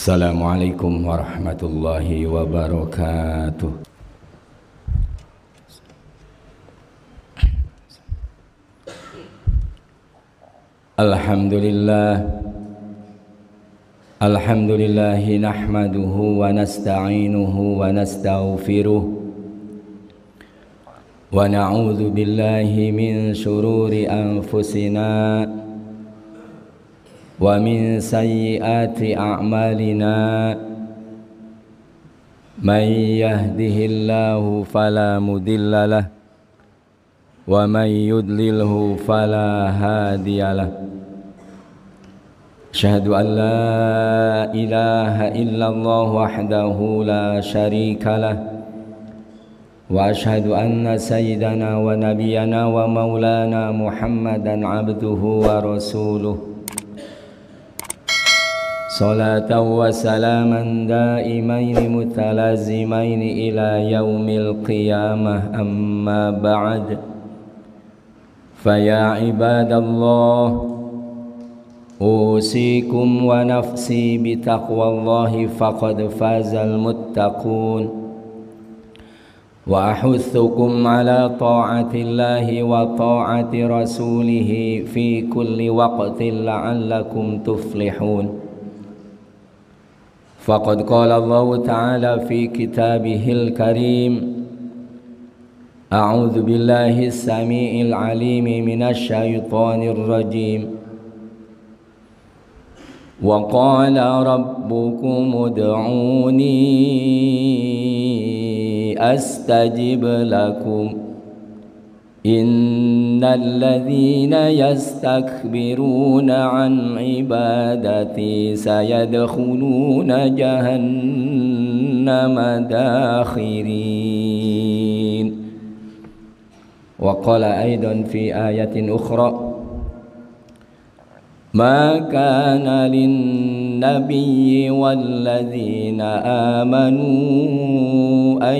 Assalamualaikum warahmatullahi wabarakatuh. Alhamdulillahi nahmaduhu wa nasta'inuhu wa nastaghfiruh wa na'udzu billahi min shururi anfusina wa min sayyiati a'malina. Man yahdihillahu fala mudhillalah wa man yudlilhu fala hadiyalah. Asyhadu an la ilaha illallah wahdahu la syarikalah wa asyhadu anna sayyidana wa nabiyyana wa maulana Muhammadan abduhu wa rasuluh. Salatan wa salaman daimaini mutalazimaini ila yaumil qiyamah, amma ba'd. Faya ibadallah, usikum wa nafsi bitaqwallahi faqad fazal muttaqun, wa ahuthukum ala ta'atillahi wa ta'ati rasulihi fi kulli waqtin la'allakum tuflihun. Faqad qala Allah ta'ala fi kitabihil karim, a'udzu billahi as-sami'il 'alimi minasy syaithanir rajim. Wa qala rabbukum ud'uni astajib lakum innal ladzina yastakbiruna an ibadati sayadkhuluna jahannama dakhirin. Wa qala aidan fi ayatin ukhra, ma kana lin-nabiyyi wal-ladzina amanu an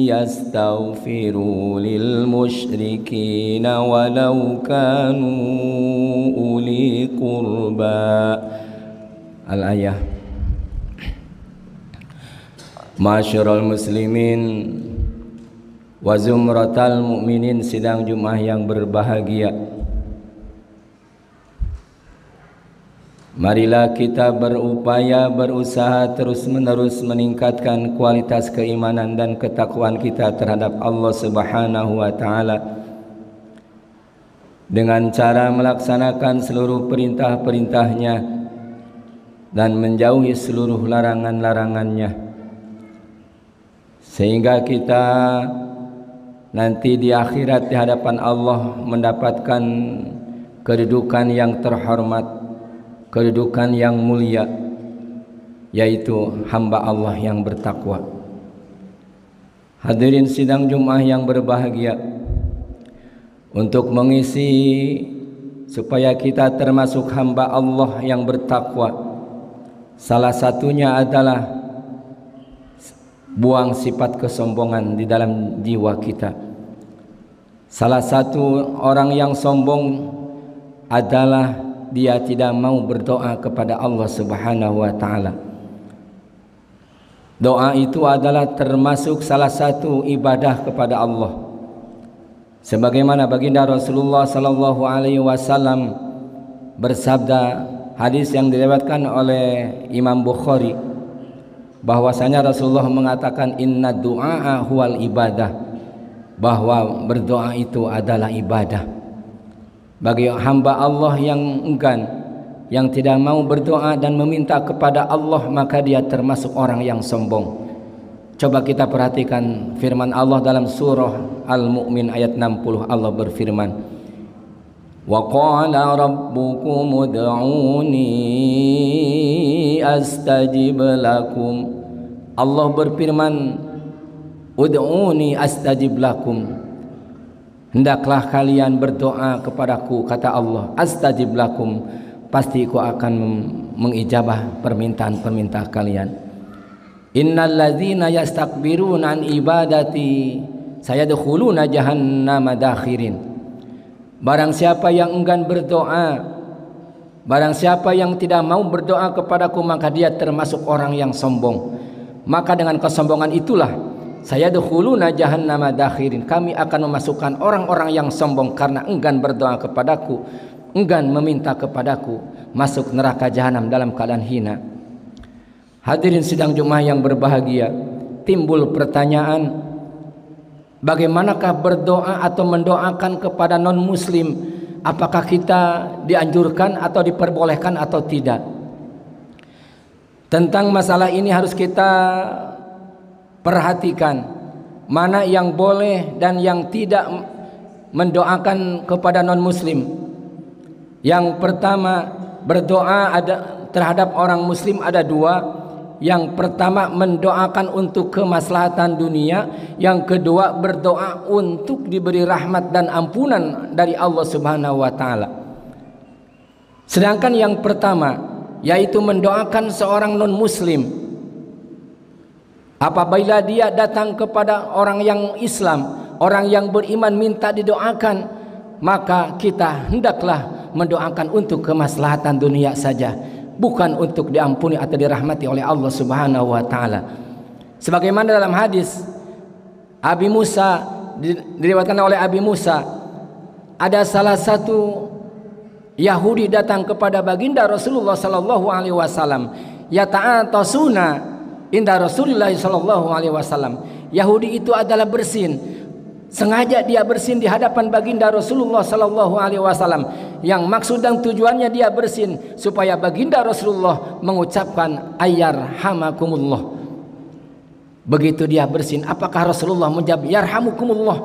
yastaghfiru lil-musyrikina walau kanu uli qurba. Al-ayah. Masyarul muslimin wa zumratal mu'minin, sidang Jumat yang berbahagia. Marilah kita berupaya, berusaha terus-menerus meningkatkan kualitas keimanan dan ketakwaan kita terhadap Allah Subhanahu wa Ta'ala dengan cara melaksanakan seluruh perintah-perintahnya dan menjauhi seluruh larangan-larangannya, sehingga kita nanti di akhirat di hadapan Allah mendapatkan kedudukan yang terhormat, kedudukan yang mulia, yaitu hamba Allah yang bertakwa. Hadirin sidang Jumat yang berbahagia, untuk mengisi supaya kita termasuk hamba Allah yang bertakwa, salah satunya adalah buang sifat kesombongan di dalam jiwa kita. Salah satu orang yang sombong adalah dia tidak mau berdoa kepada Allah Subhanahu wa Ta'ala. Doa itu adalah termasuk salah satu ibadah kepada Allah. Sebagaimana baginda Rasulullah sallallahu alaihi wasallam bersabda, hadis yang diriwayatkan oleh Imam Bukhari, bahwasanya Rasulullah mengatakan inna du'a huwal ibadah, bahwa berdoa itu adalah ibadah. Bagi hamba Allah yang enggan, yang tidak mau berdoa dan meminta kepada Allah, maka dia termasuk orang yang sombong. Coba kita perhatikan firman Allah dalam surah Al-Mu'min ayat 60. Allah berfirman, wa qala rabbukum ud'uni astajib lakum. Allah berfirman, ud'uni astajib lakum, hendaklah kalian berdoa kepadaku, kata Allah, astajib lakum, pasti aku akan mengijabah permintaan-permintaan kalian. Innal ladzina yastakbiruna an ibadati sayadkhuluna jahannama dakhirin. Barang siapa yang enggan berdoa Barang siapa yang tidak mau berdoa kepadaku, maka dia termasuk orang yang sombong. Maka dengan kesombongan itulah sayadkhuluna jahannama dakhirin, kami akan memasukkan orang-orang yang sombong karena enggan berdoa kepadaku, enggan meminta kepadaku, masuk neraka jahanam dalam keadaan hina. Hadirin sidang Jumat yang berbahagia, timbul pertanyaan, bagaimanakah berdoa atau mendoakan kepada non muslim? Apakah kita dianjurkan atau diperbolehkan atau tidak? Tentang masalah ini harus kita perhatikan mana yang boleh dan yang tidak mendoakan kepada non muslim. Yang pertama, berdoa terhadap orang muslim ada dua. Yang pertama, mendoakan untuk kemaslahatan dunia. Yang kedua, berdoa untuk diberi rahmat dan ampunan dari Allah Subhanahu wa taala. Sedangkan yang pertama, yaitu mendoakan seorang non muslim, apabila dia datang kepada orang yang Islam, orang yang beriman minta didoakan, maka kita hendaklah mendoakan untuk kemaslahatan dunia saja, bukan untuk diampuni atau dirahmati oleh Allah Subhanahu wa taala. Sebagaimana dalam hadis Abi Musa, diriwayatkan oleh Abi Musa, ada salah satu Yahudi datang kepada baginda Rasulullah sallallahu alaihi wasallam, yata'atasuna inda Rasulullah sallallahu alaihi wasallam. Yahudi itu adalah bersin. Sengaja dia bersin di hadapan baginda Rasulullah sallallahu alaihi wasallam. Yang maksud dan tujuannya dia bersin supaya baginda Rasulullah mengucapkan ayyarhamakumullah. Begitu dia bersin, apakah Rasulullah menjawab yarhamukumullah?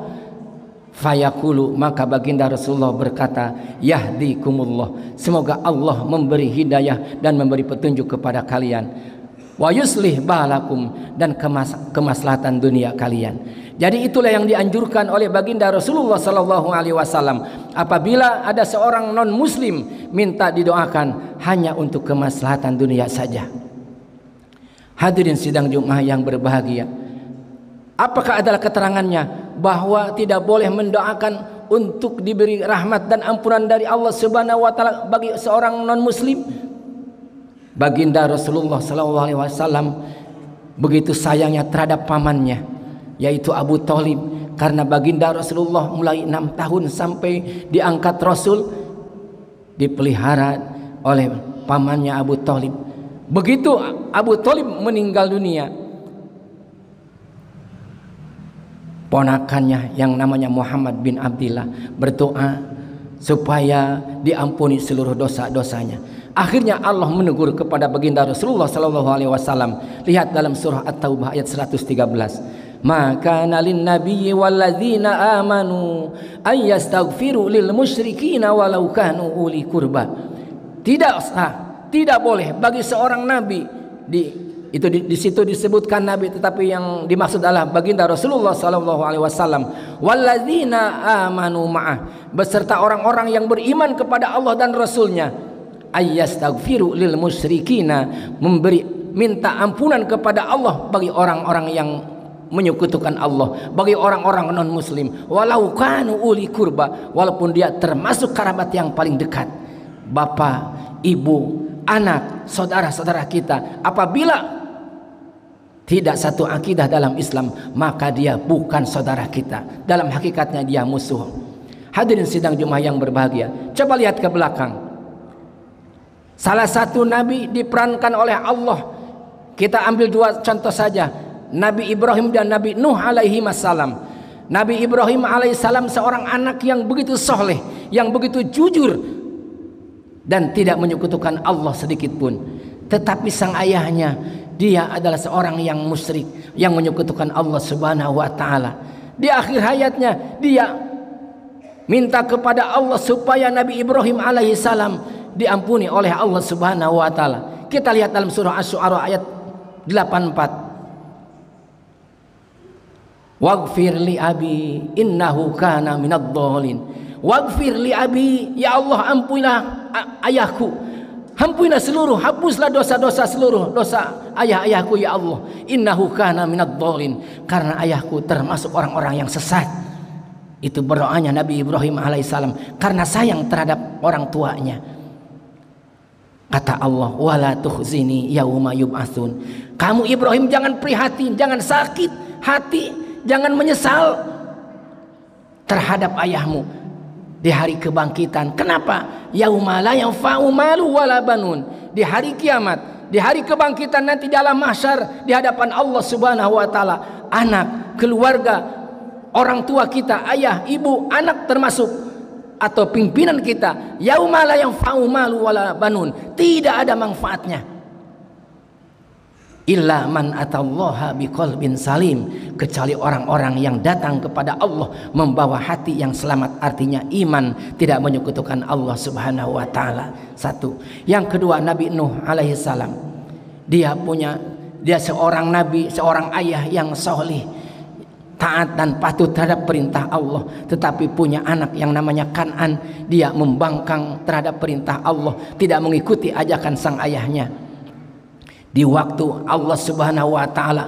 Fayaqulu, maka baginda Rasulullah berkata yahdikumullah, semoga Allah memberi hidayah dan memberi petunjuk kepada kalian. Wa yuslih balakum, dan kemaslahatan dunia kalian. Jadi itulah yang dianjurkan oleh baginda Rasulullah sallallahu alaihi wasallam. Apabila ada seorang non muslim minta didoakan hanya untuk kemaslahatan dunia saja. Hadirin sidang Jumat yang berbahagia, apakah adalah keterangannya bahwa tidak boleh mendoakan untuk diberi rahmat dan ampunan dari Allah Subhanahu wa taala bagi seorang non muslim? Baginda Rasulullah sallallahu alaihi wasallam begitu sayangnya terhadap pamannya, yaitu Abu Thalib, karena baginda Rasulullah mulai 6 tahun sampai diangkat Rasul dipelihara oleh pamannya Abu Thalib. Begitu Abu Thalib meninggal dunia, ponakannya yang namanya Muhammad bin Abdillah berdoa supaya diampuni seluruh dosa-dosanya. Akhirnya Allah menegur kepada baginda Rasulullah sallallahu alaihi wasallam. Lihat dalam surah At-Taubah ayat 113. Maka nalin nabiyyi walladzina amanu ayyastaghfiru lil musyrikin walau kanu uli qurba. Tidak sah, tidak boleh bagi seorang nabi, di situ disebutkan nabi, tetapi yang dimaksud adalah baginda Rasulullah sallallahu alaihi wasallam, walladzina amanu ma'ah, beserta orang-orang yang beriman kepada Allah dan Rasulnya, ayyastaghfiru lil musyrikina, minta ampunan kepada Allah bagi orang-orang yang menyekutukan Allah, bagi orang-orang non muslim, walau kanu uli kurba, walaupun dia termasuk kerabat yang paling dekat, bapak, ibu, anak, saudara-saudara kita. Apabila tidak satu akidah dalam Islam, maka dia bukan saudara kita, dalam hakikatnya dia musuh. Hadirin sidang Jumat yang berbahagia, coba lihat ke belakang. Salah satu nabi diperankan oleh Allah. Kita ambil dua contoh saja, Nabi Ibrahim dan Nabi Nuh alaihi wassalam. Nabi Ibrahim alaihissalam seorang anak yang begitu soleh, yang begitu jujur dan tidak menyekutukan Allah sedikit pun. Tetapi sang ayahnya, dia adalah seorang yang musyrik, yang menyekutukan Allah Subhanahu wa taala. Di akhir hayatnya dia minta kepada Allah supaya Nabi Ibrahim alaihissalam diampuni oleh Allah Subhanahu wa taala. Kita lihat dalam surah Asy-Syu'ara ayat 84. Waghfir li abi innahu kana minadh-dhalin. Waghfir li abi, ya Allah ampunilah ayahku. Ampunilah seluruh, hapuslah dosa-dosa seluruh dosa ayah-ayahku ya Allah. Innahu kana minadh-dhalin, karena ayahku termasuk orang-orang yang sesat. Itu berdoanya Nabi Ibrahim alaihissalam karena sayang terhadap orang tuanya. Kata Allah, wala tukhzini yauma yub'atsun. Kamu Ibrahim jangan prihatin, jangan sakit hati, jangan menyesal terhadap ayahmu di hari kebangkitan. Kenapa? Yauma la yanfa'u malu wala banun. Di hari kiamat, di hari kebangkitan nanti dalam mahsyar di hadapan Allah Subhanahu wa taala, anak, keluarga, orang tua kita, ayah, ibu, anak termasuk atau pimpinan kita, yauma la yanfa'u malu wala banun, tidak ada manfaatnya illa man atallaha biqalbin salim, kecuali orang-orang yang datang kepada Allah membawa hati yang selamat, artinya iman, tidak menyekutukan Allah Subhanahu wa taala. Satu. Yang kedua, Nabi Nuh alaihi salam, dia seorang nabi, seorang ayah yang soleh, taat dan patuh terhadap perintah Allah, tetapi punya anak yang namanya Kan'an. Dia membangkang terhadap perintah Allah, tidak mengikuti ajakan sang ayahnya. Di waktu Allah Subhanahu wa taala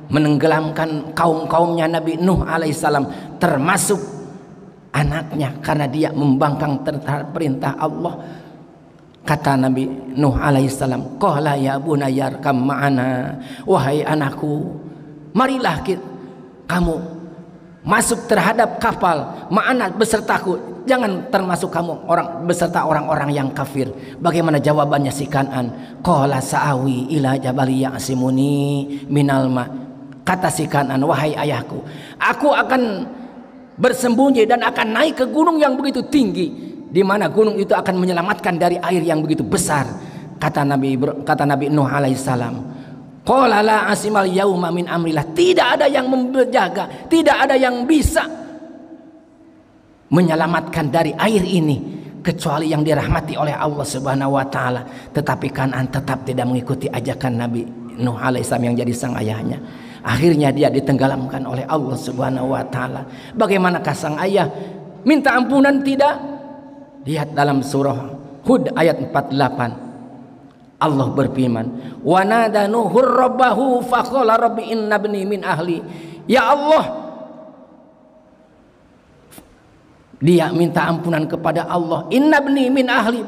menenggelamkan kaum-kaumnya Nabi Nuh alaihissalam, termasuk anaknya, karena dia membangkang terhadap perintah Allah. Kata Nabi Nuh alaihissalam, qala ya bunayya arkam ma'ana, wahai anakku, marilah kamu masuk terhadap kapal ma'ana besertaku, jangan termasuk kamu beserta orang-orang yang kafir. Bagaimana jawabannya si Kan'an? Qala sa'awi ila jabali ya'simuni minal ma. Kata si Kan'an, wahai ayahku, aku akan bersembunyi dan akan naik ke gunung yang begitu tinggi, di mana gunung itu akan menyelamatkan dari air yang begitu besar. Kata Nabi Nuh alaihissalam, qala la asimal yauma min amrillah, tidak ada yang menjaga, tidak ada yang bisa menyelamatkan dari air ini kecuali yang dirahmati oleh Allah Subhanahu wa taala. Tetapi Kan'an tetap tidak mengikuti ajakan Nabi Nuh alaihissalam yang jadi sang ayahnya. Akhirnya dia ditenggelamkan oleh Allah Subhanahu wa taala. Bagaimanakah sang ayah minta ampunan? Tidak. Lihat dalam surah Hud ayat 48. Allah berfirman, wa nada nuhur rabbahu faqala rabbi inna ibni min ahli. Ya Allah, dia minta ampunan kepada Allah, inna ibni min ahli,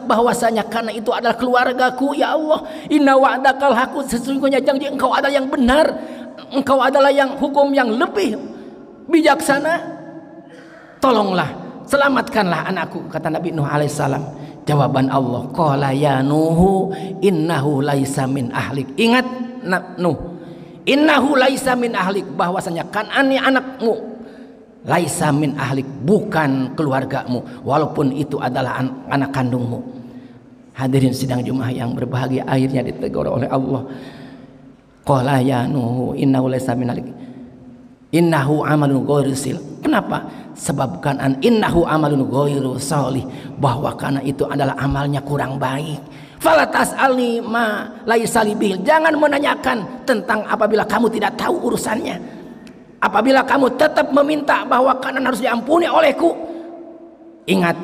bahwasanya karena itu adalah keluargaku. Ya Allah, inna wa'dakal haqq, sesungguhnya janji engkau adalah yang benar, engkau adalah yang hukum yang lebih bijaksana. Tolonglah, selamatkanlah anakku. Kata Nabi Nuh alaihissalam. Jawaban Allah, qala ya Nuhu innahu laisa min ahlik. Ingat Nuh, innahu laisa min ahlik, bahwasanya Kan'an anakmu, laisa min ahlik, bukan keluargamu, walaupun itu adalah anak kandungmu. Hadirin sidang Jumat yang berbahagia, akhirnya ditegur oleh Allah. Qala ya Nuhu innahu laisa min ahlik innahu amalun ghairu sil. Kenapa? Sebab Kan'an innahu amalun ghairu salih, bahwa karena itu adalah amalnya kurang baik. Fala tas'alni ma laisa li bih, jangan menanyakan tentang apabila kamu tidak tahu urusannya. Apabila kamu tetap meminta bahwa Kan'an harus diampuni olehku, ingat,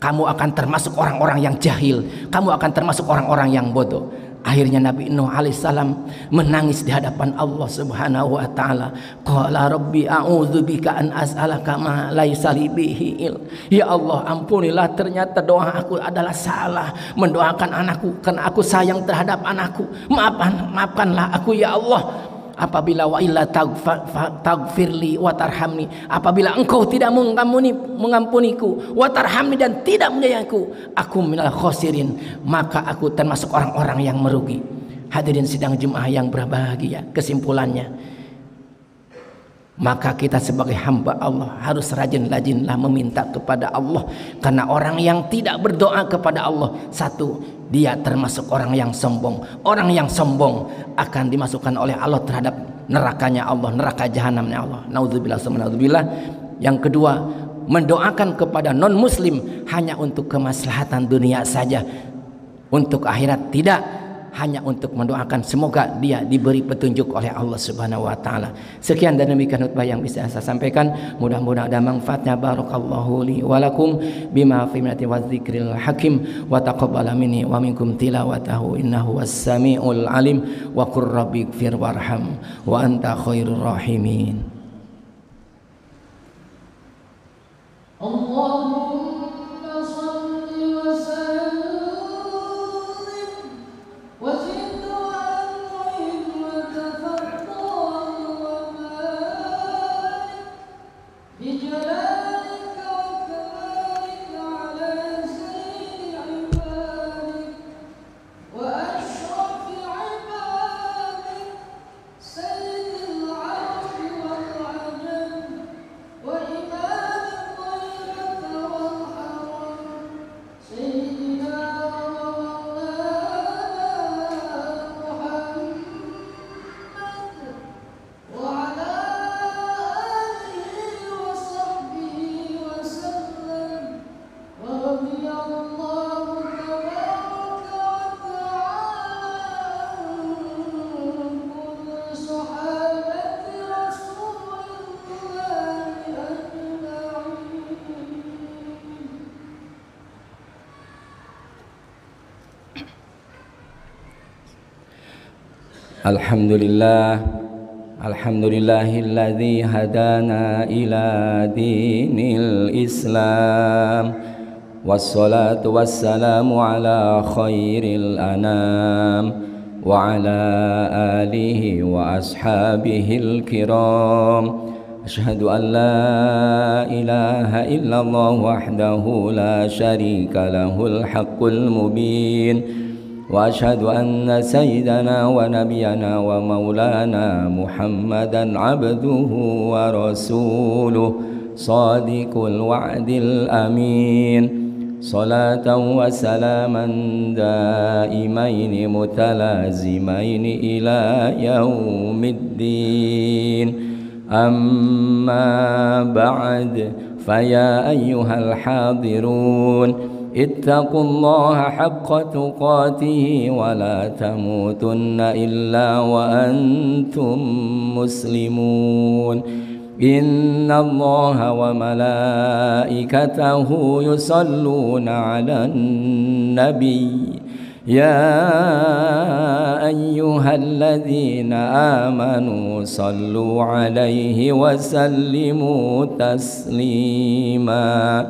kamu akan termasuk orang-orang yang jahil, kamu akan termasuk orang-orang yang bodoh. Akhirnya Nabi Nuh alaihissalam menangis di hadapan Allah Subhanahu wa taala. Qala rabbi a'udzubika an as'alaka ma laisa li bihi il. Ya Allah, ampunilah, ternyata doa aku adalah salah, mendoakan anakku karena aku sayang terhadap anakku. Maafkanlah aku ya Allah. Apabila wa illa taghfirli wa tarhamni, apabila engkau tidak mengampuniku, wa tarhamni, dan tidak menyayangiku, aku minal khosirin, maka aku termasuk orang-orang yang merugi. Hadirin sidang Jumat yang berbahagia, kesimpulannya, maka kita sebagai hamba Allah harus rajin-rajinlah meminta kepada Allah, karena orang yang tidak berdoa kepada Allah, satu, dia termasuk orang yang sombong. Orang yang sombong akan dimasukkan oleh Allah terhadap nerakanya Allah, neraka jahanamnya Allah. Naudzubillah summa naudzubillah. Yang kedua, mendoakan kepada non muslim hanya untuk kemaslahatan dunia saja, untuk akhirat tidak, hanya untuk mendoakan semoga dia diberi petunjuk oleh Allah Subhanahu wa taala. Sekian dan demikian khutbah yang bisa saya sampaikan, mudah-mudahan ada manfaatnya. Barakallahu li wa lakum bima fi minati wa dzikril hakim wa taqabbala minni wa minkum tilawatahu innahu was-sami'ul alim wa qur rabbighfir warham wa anta khairur rahimin. Allahumma shalli wa sallim Alhamdulillahilladzi hadana ila dinil Islam. Wassalatu wassalamu ala khairil anam wa ala alihi wa ashabihil kiram. Asyhadu an la ilaha illallah wahdahu la syarika lahul haqqul mubin. Wa asyhadu anna sayyidana wa nabiyana wa maulana Muhammadan abduhu wa rasuluh sadiqul wa'dil amin. Salatan wa salaman daimaini mutalazimaini ila yaumiddin. Amma ba'd, faya ayyuhal hadirun, ittaqullaha haqqa tuqatih wa la tamutunna illa wa antum muslimun. Inna Allaha wa malaikatahu yusalluna 'alan nabiy. Ya ayyuhalladzina amanu sallu 'alaihi wa sallimu taslima.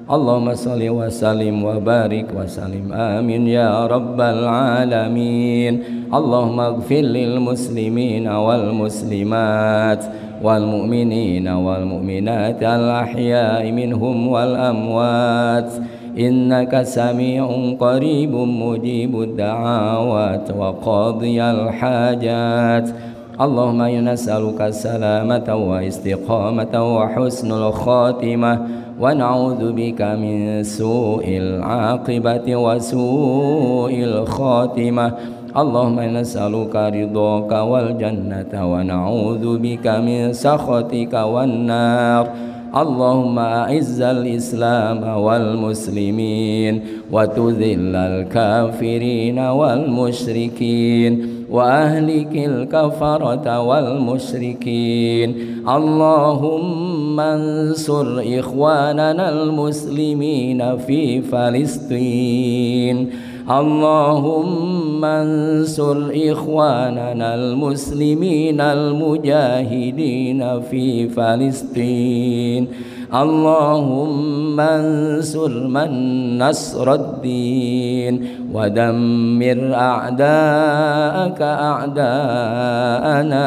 Allahumma salli wa sallim wa barik wa sallim amin ya rabbal alamin. Allahumma ighfir lil muslimina wal muslimat wal mu'minina wal mu'minat al ahya'i minhum wal amwat. Innaka sami'un qaribun mujibud da'awat wa qadiyal hajat. Allahumma inna nas'aluka salamata wa istiqamata wa husnul khatimah wa na'udzu bika min su'il aqibati wa su'il khatimah. Allahumma inna nas'aluka ridhaka wal jannata wa na'udzu bika min sakhatika wan nar. Allahumma a'izzal islam wal muslimin wa tudhillal kafirin wal musyrikin wa ahlikil kafarata wal musyrikin. Allahumma ansur ikhwanana al muslimina fi Palestin. Allahumma ansur ikhwanana al-muslimina al-mujahidina fi Palestin. Allahumma ansur man nasraddin wa dammir a'da'aka a'da'ana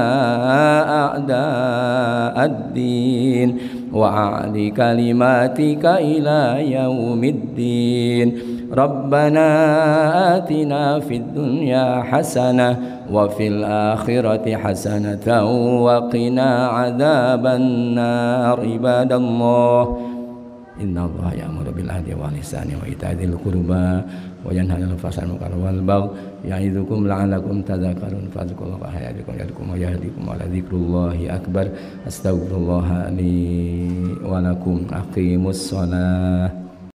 a'da'ad-din wa a'li kalimatika ila yaumiddin. Rabbana atina fid dunya hasanah wa fil akhirati hasanatan wa qina adzaban nar. Ibadallah, innallaha ya'muru bil adli wal ihsani wa ita'i dzil qurba wa yanha 'anil fahsya'i wal baghi ya'idzukum la'allakum tadhakkarun. Fadhkurullaha yadhkurkum wa yahdikum wa la dzikrullahi akbar. Astaghfirullah li wa lakum. Aqimus shalah.